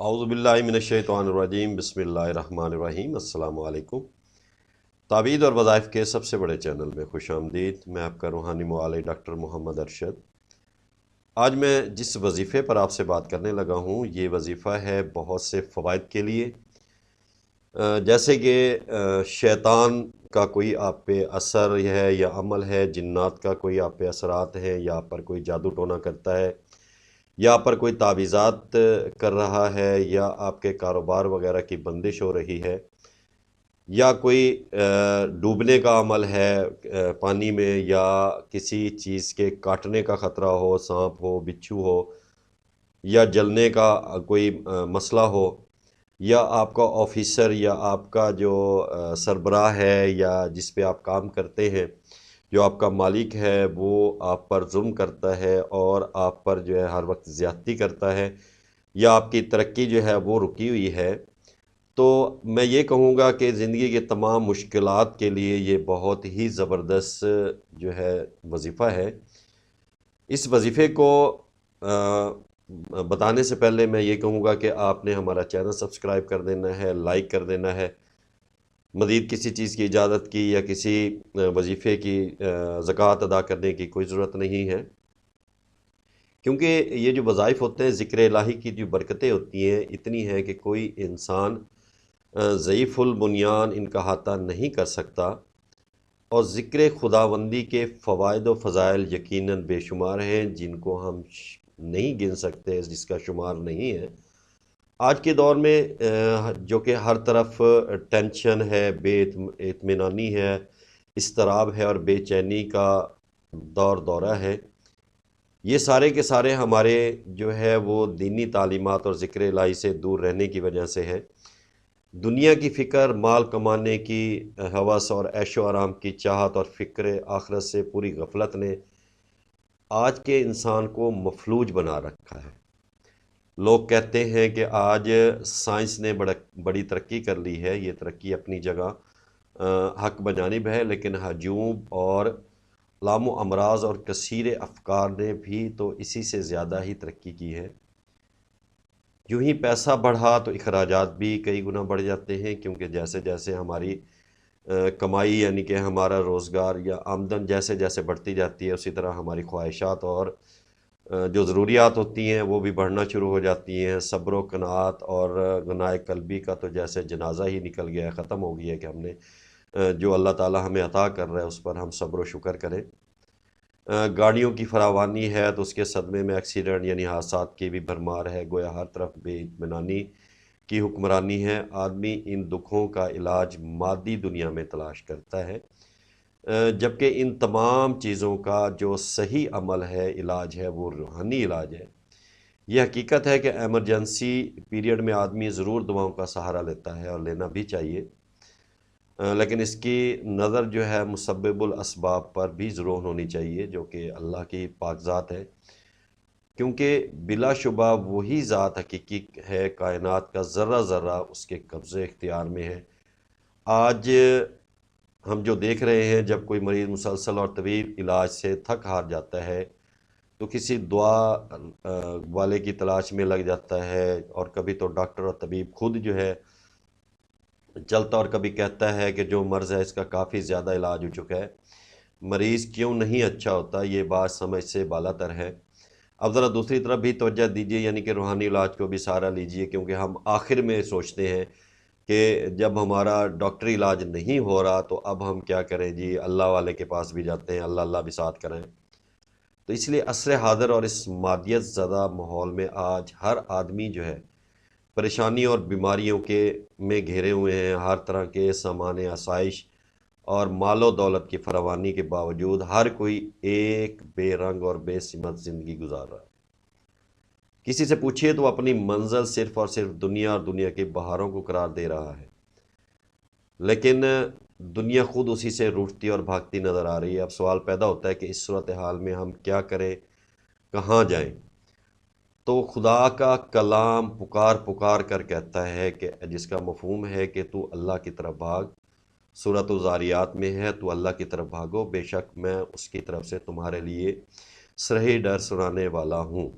اعوذ باللہ من الشیطان الرجیم، بسم اللہ الرحمن الرحیم۔ السلام علیکم۔ تعویذ اور وظائف کے سب سے بڑے چینل میں خوش آمدید۔ میں آپ کا روحانی معالج ڈاکٹر محمد ارشد۔ آج میں جس وظیفے پر آپ سے بات کرنے لگا ہوں، یہ وظیفہ ہے بہت سے فوائد کے لیے، جیسے کہ شیطان کا کوئی آپ پہ اثر ہے یا عمل ہے، جنات کا کوئی آپ پہ اثرات ہیں، یا آپ پر کوئی جادو ٹونا کرتا ہے، یا آپ پر کوئی تعویذات کر رہا ہے، یا آپ کے کاروبار وغیرہ کی بندش ہو رہی ہے، یا کوئی ڈوبنے کا عمل ہے پانی میں، یا کسی چیز کے کاٹنے کا خطرہ ہو، سانپ ہو، بچھو ہو، یا جلنے کا کوئی مسئلہ ہو، یا آپ کا آفیسر یا آپ کا جو سربراہ ہے یا جس پہ آپ کام کرتے ہیں، جو آپ کا مالک ہے، وہ آپ پر ظلم کرتا ہے اور آپ پر جو ہے ہر وقت زیادتی کرتا ہے، یا آپ کی ترقی جو ہے وہ رکی ہوئی ہے، تو میں یہ کہوں گا کہ زندگی کے تمام مشکلات کے لیے یہ بہت ہی زبردست جو ہے وظیفہ ہے۔ اس وظیفے کو بتانے سے پہلے میں یہ کہوں گا کہ آپ نے ہمارا چینل سبسکرائب کر دینا ہے، لائک کر دینا ہے۔ مزید کسی چیز کی اجازت کی یا کسی وظیفے کی زکوٰۃ ادا کرنے کی کوئی ضرورت نہیں ہے، کیونکہ یہ جو وظائف ہوتے ہیں، ذکر الہی کی جو برکتیں ہوتی ہیں اتنی ہیں کہ کوئی انسان ضعیف البنیان ان کا احاطہ نہیں کر سکتا، اور ذکر خداوندی کے فوائد و فضائل یقیناً بے شمار ہیں، جن کو ہم نہیں گن سکتے، جس کا شمار نہیں ہے۔ آج کے دور میں جو کہ ہر طرف ٹینشن ہے، بے اطمینانی ہے، اضطراب ہے اور بے چینی کا دورہ ہے، یہ سارے کے سارے ہمارے جو ہے وہ دینی تعلیمات اور ذکر الہی سے دور رہنے کی وجہ سے ہے۔ دنیا کی فکر، مال کمانے کی ہوس اور عیش و آرام کی چاہت اور فکر آخرت سے پوری غفلت نے آج کے انسان کو مفلوج بنا رکھا ہے۔ لوگ کہتے ہیں کہ آج سائنس نے بڑی ترقی کر لی ہے، یہ ترقی اپنی جگہ حق بجانب ہے، لیکن ہجوم اور لام و امراض اور کثیر افکار نے بھی تو اسی سے زیادہ ہی ترقی کی ہے۔ یوں ہی پیسہ بڑھا تو اخراجات بھی کئی گنا بڑھ جاتے ہیں، کیونکہ جیسے جیسے ہماری کمائی یعنی کہ ہمارا روزگار یا آمدن جیسے جیسے بڑھتی جاتی ہے، اسی طرح ہماری خواہشات اور جو ضروریات ہوتی ہیں وہ بھی بڑھنا شروع ہو جاتی ہیں۔ صبر و قناعت اور غنائے قلبی کا تو جیسے جنازہ ہی نکل گیا ہے، ختم ہو گیا ہے کہ ہم نے جو اللہ تعالیٰ ہمیں عطا کر رہا ہے اس پر ہم صبر و شکر کریں۔ گاڑیوں کی فراوانی ہے تو اس کے صدمے میں ایکسیڈنٹ یعنی حادثات کی بھی بھرمار ہے، گویا ہر طرف بے اطمینانی کی حکمرانی ہے۔ آدمی ان دکھوں کا علاج مادی دنیا میں تلاش کرتا ہے، جبکہ ان تمام چیزوں کا جو صحیح عمل ہے، علاج ہے، وہ روحانی علاج ہے۔ یہ حقیقت ہے کہ ایمرجنسی پیریڈ میں آدمی ضرور دعاؤں کا سہارا لیتا ہے اور لینا بھی چاہیے، لیکن اس کی نظر جو ہے مسبب الاسباب پر بھی ضرور ہونی چاہیے، جو کہ اللہ کی پاک ذات ہے، کیونکہ بلا شبہ وہی ذات حقیقی ہے، کائنات کا ذرہ ذرہ اس کے قبضے اختیار میں ہے۔ آج ہم جو دیکھ رہے ہیں، جب کوئی مریض مسلسل اور طویل علاج سے تھک ہار جاتا ہے تو کسی دعا والے کی تلاش میں لگ جاتا ہے، اور کبھی تو ڈاکٹر اور طبیب خود جو ہے چلتا اور کبھی کہتا ہے کہ جو مرض ہے اس کا کافی زیادہ علاج ہو چکا ہے، مریض کیوں نہیں اچھا ہوتا، یہ بات سمجھ سے بالاتر ہے۔ اب ذرا دوسری طرف بھی توجہ دیجیے، یعنی کہ روحانی علاج کو بھی سہارا لیجیے، کیونکہ ہم آخر میں سوچتے ہیں کہ جب ہمارا ڈاکٹری علاج نہیں ہو رہا تو اب ہم کیا کریں جی، اللہ والے کے پاس بھی جاتے ہیں، اللہ اللہ بھی ساتھ کریں۔ تو اس لیے عصر حاضر اور اس مادیت زدہ ماحول میں آج ہر آدمی جو ہے پریشانی اور بیماریوں کے میں گھیرے ہوئے ہیں۔ ہر طرح کے سامان آسائش اور مال و دولت کی فراوانی کے باوجود ہر کوئی ایک بے رنگ اور بے سمت زندگی گزار رہا ہے۔ کسی سے پوچھئے تو اپنی منزل صرف اور صرف دنیا اور دنیا کی بہاروں کو قرار دے رہا ہے، لیکن دنیا خود اسی سے روٹھتی اور بھاگتی نظر آ رہی ہے۔ اب سوال پیدا ہوتا ہے کہ اس صورتحال میں ہم کیا کریں، کہاں جائیں؟ تو خدا کا کلام پکار پکار کر کہتا ہے کہ جس کا مفہوم ہے کہ تو اللہ کی طرف بھاگ، سورۃ الذاریات میں ہے، تو اللہ کی طرف بھاگو، بے شک میں اس کی طرف سے تمہارے لیے صحیح ڈر سنانے والا ہوں۔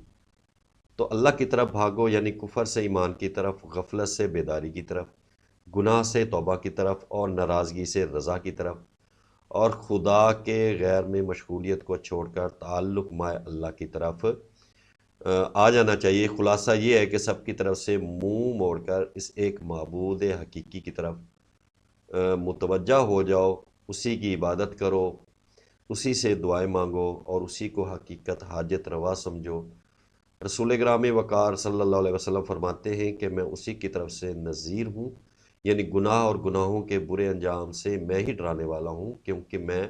تو اللہ کی طرف بھاگو، یعنی کفر سے ایمان کی طرف، غفلت سے بیداری کی طرف، گناہ سے توبہ کی طرف، اور ناراضگی سے رضا کی طرف، اور خدا کے غیر میں مشغولیت کو چھوڑ کر تعلق مائے اللہ کی طرف آ جانا چاہیے۔ خلاصہ یہ ہے کہ سب کی طرف سے منہ موڑ کر اس ایک معبود حقیقی کی طرف متوجہ ہو جاؤ، اسی کی عبادت کرو، اسی سے دعائیں مانگو، اور اسی کو حقیقت حاجت روا سمجھو۔ رسول گرام وقار صلی اللہ علیہ وسلم فرماتے ہیں کہ میں اسی کی طرف سے نذیر ہوں، یعنی گناہ اور گناہوں کے برے انجام سے میں ہی ڈرانے والا ہوں، کیونکہ میں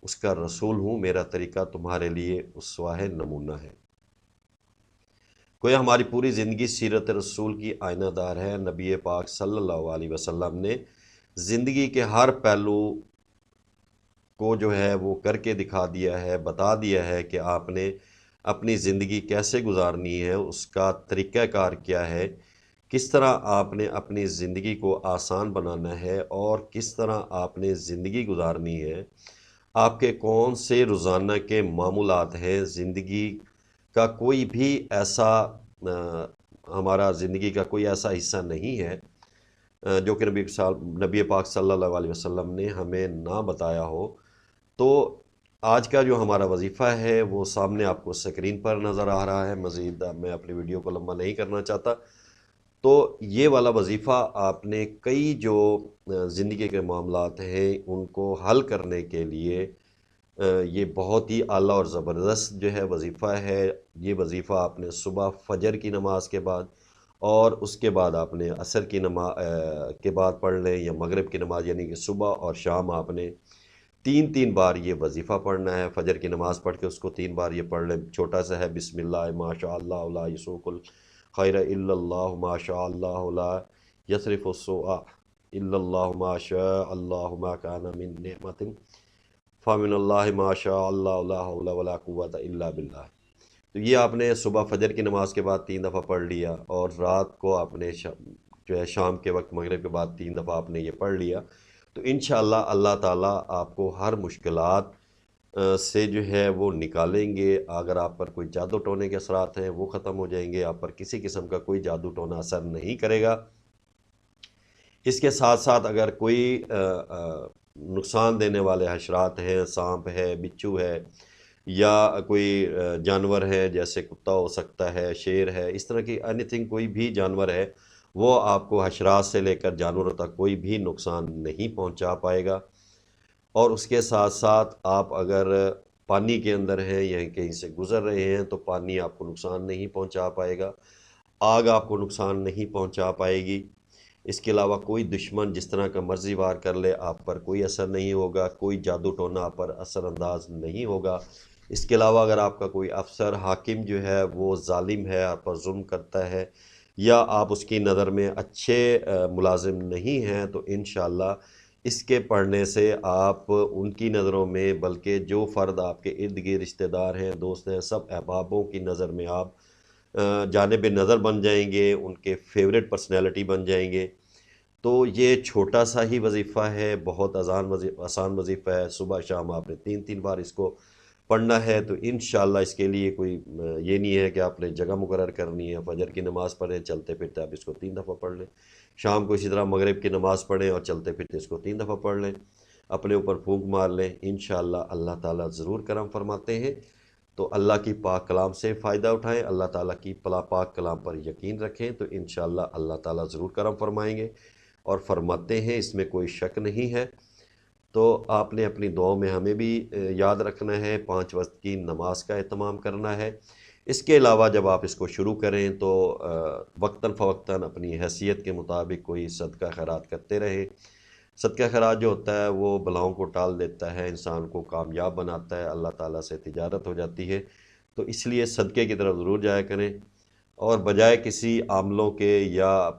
اس کا رسول ہوں، میرا طریقہ تمہارے لیے اسوہ نمونہ ہے۔ گویا ہماری پوری زندگی سیرت رسول کی آئینہ دار ہے۔ نبی پاک صلی اللہ علیہ وسلم نے زندگی کے ہر پہلو کو جو ہے وہ کر کے دکھا دیا ہے، بتا دیا ہے کہ آپ نے اپنی زندگی کیسے گزارنی ہے، اس کا طریقہ کار کیا ہے، کس طرح آپ نے اپنی زندگی کو آسان بنانا ہے، اور کس طرح آپ نے زندگی گزارنی ہے، آپ کے کون سے روزانہ کے معمولات ہیں۔ زندگی کا کوئی بھی ایسا ہمارا زندگی کا کوئی ایسا حصہ نہیں ہے جو کہ نبی پاک صلی اللہ علیہ وسلم نے ہمیں نہ بتایا ہو۔ تو آج کا جو ہمارا وظیفہ ہے وہ سامنے آپ کو سکرین پر نظر آ رہا ہے۔ مزید میں اپنی ویڈیو کو لمبا نہیں کرنا چاہتا، تو یہ والا وظیفہ آپ نے کئی جو زندگی کے معاملات ہیں ان کو حل کرنے کے لیے یہ بہت ہی اعلیٰ اور زبردست جو ہے وظیفہ ہے۔ یہ وظیفہ آپ نے صبح فجر کی نماز کے بعد، اور اس کے بعد آپ نے عصر کی نماز کے بعد پڑھ لیں، یا مغرب کی نماز، یعنی کہ صبح اور شام آپ نے تین بار یہ وظیفہ پڑھنا ہے۔ فجر کی نماز پڑھ کے اس کو 3 بار یہ پڑھ لیں۔ چھوٹا سا ہے، بسم اللہ ما شاء اللہ لا یسوق الخیر الا اللہ ما شاء اللہ لا یصرف السوء الا اللہ ما شاء اللہ ما کان من نعمت فمن اللہ ما شاء اللہ لا حول ولا قوۃ الا باللہ۔ تو یہ آپ نے صبح فجر کی نماز کے بعد 3 دفعہ پڑھ لیا، اور رات کو آپ نے جو ہے شام کے وقت مغرب کے بعد 3 دفعہ آپ نے یہ پڑھ لیا، تو انشاءاللہ اللہ تعالیٰ آپ کو ہر مشکلات سے جو ہے وہ نکالیں گے۔ اگر آپ پر کوئی جادو ٹونے کے اثرات ہیں وہ ختم ہو جائیں گے، آپ پر کسی قسم کا کوئی جادو ٹونا اثر نہیں کرے گا۔ اس کے ساتھ ساتھ اگر کوئی نقصان دینے والے حشرات ہیں، سانپ ہے، بچھو ہے، یا کوئی جانور ہے جیسے کتا ہو سکتا ہے، شیر ہے، اس طرح کی اینی تھنگ، کوئی بھی جانور ہے، وہ آپ کو حشرات سے لے کر جانوروں تک کوئی بھی نقصان نہیں پہنچا پائے گا۔ اور اس کے ساتھ ساتھ آپ اگر پانی کے اندر ہیں یا کہیں سے گزر رہے ہیں تو پانی آپ کو نقصان نہیں پہنچا پائے گا، آگ آپ کو نقصان نہیں پہنچا پائے گی۔ اس کے علاوہ کوئی دشمن جس طرح کا مرضی وار کر لے، آپ پر کوئی اثر نہیں ہوگا، کوئی جادو ٹونا آپ پر اثر انداز نہیں ہوگا۔ اس کے علاوہ اگر آپ کا کوئی افسر حاکم جو ہے وہ ظالم ہے، آپ پر ظلم کرتا ہے، یا آپ اس کی نظر میں اچھے ملازم نہیں ہیں، تو انشاءاللہ اس کے پڑھنے سے آپ ان کی نظروں میں، بلکہ جو فرد آپ کے ارد گرد رشتہ دار ہیں، دوست ہیں، سب احبابوں کی نظر میں آپ جانب نظر بن جائیں گے، ان کے فیوریٹ پرسنالٹی بن جائیں گے۔ تو یہ چھوٹا سا ہی وظیفہ ہے، بہت آسان وظیفہ ہے۔ صبح شام آپ نے 3 بار اس کو پڑھنا ہے، تو انشاءاللہ اس کے لیے کوئی یہ نہیں ہے کہ آپ نے جگہ مقرر کرنی ہے۔ فجر کی نماز پڑھیں، چلتے پھرتے آپ اس کو 3 دفعہ پڑھ لیں، شام کو اسی طرح مغرب کی نماز پڑھیں اور چلتے پھرتے اس کو 3 دفعہ پڑھ لیں، اپنے اوپر پھونک مار لیں، انشاءاللہ اللہ تعالیٰ ضرور کرم فرماتے ہیں۔ تو اللہ کی پاک کلام سے فائدہ اٹھائیں، اللہ تعالیٰ کی پاک کلام پر یقین رکھیں، تو انشاءاللہ اللہ تعالیٰ ضرور کرم فرمائیں گے، اور فرماتے ہیں، اس میں کوئی شک نہیں ہے۔ تو آپ نے اپنی دعاؤں میں ہمیں بھی یاد رکھنا ہے، 5 وقت کی نماز کا اہتمام کرنا ہے۔ اس کے علاوہ جب آپ اس کو شروع کریں تو وقتاً فوقتاً اپنی حیثیت کے مطابق کوئی صدقہ خیرات کرتے رہیں۔ صدقہ خیرات جو ہوتا ہے وہ بلاؤں کو ٹال دیتا ہے، انسان کو کامیاب بناتا ہے، اللہ تعالیٰ سے تجارت ہو جاتی ہے۔ تو اس لیے صدقے کی طرف ضرور جایا کریں، اور بجائے کسی عاملوں کے یا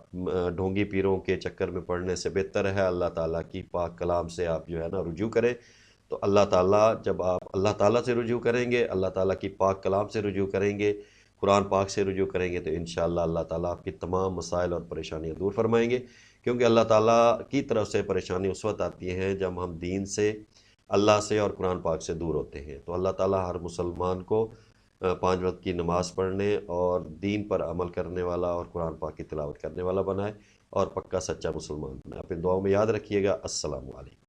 ڈھونگی پیروں کے چکر میں پڑنے سے بہتر ہے اللہ تعالیٰ کی پاک کلام سے آپ جو ہے نا رجوع کریں۔ تو اللہ تعالیٰ، جب آپ اللہ تعالیٰ سے رجوع کریں گے، اللہ تعالیٰ کی پاک کلام سے رجوع کریں گے، قرآن پاک سے رجوع کریں گے، تو انشاءاللہ اللہ تعالیٰ آپ کی تمام مسائل اور پریشانیاں دور فرمائیں گے۔ کیونکہ اللہ تعالیٰ کی طرف سے پریشانی اس وقت آتی ہیں جب ہم دین سے، اللہ سے اور قرآن پاک سے دور ہوتے ہیں۔ تو اللہ تعالیٰ ہر مسلمان کو 5 وقت کی نماز پڑھنے اور دین پر عمل کرنے والا اور قرآن پاک کی تلاوت کرنے والا بنائے اور پکا سچا مسلمان بنائے۔ اپنی دعاؤں میں یاد رکھیے گا۔ السلام علیکم۔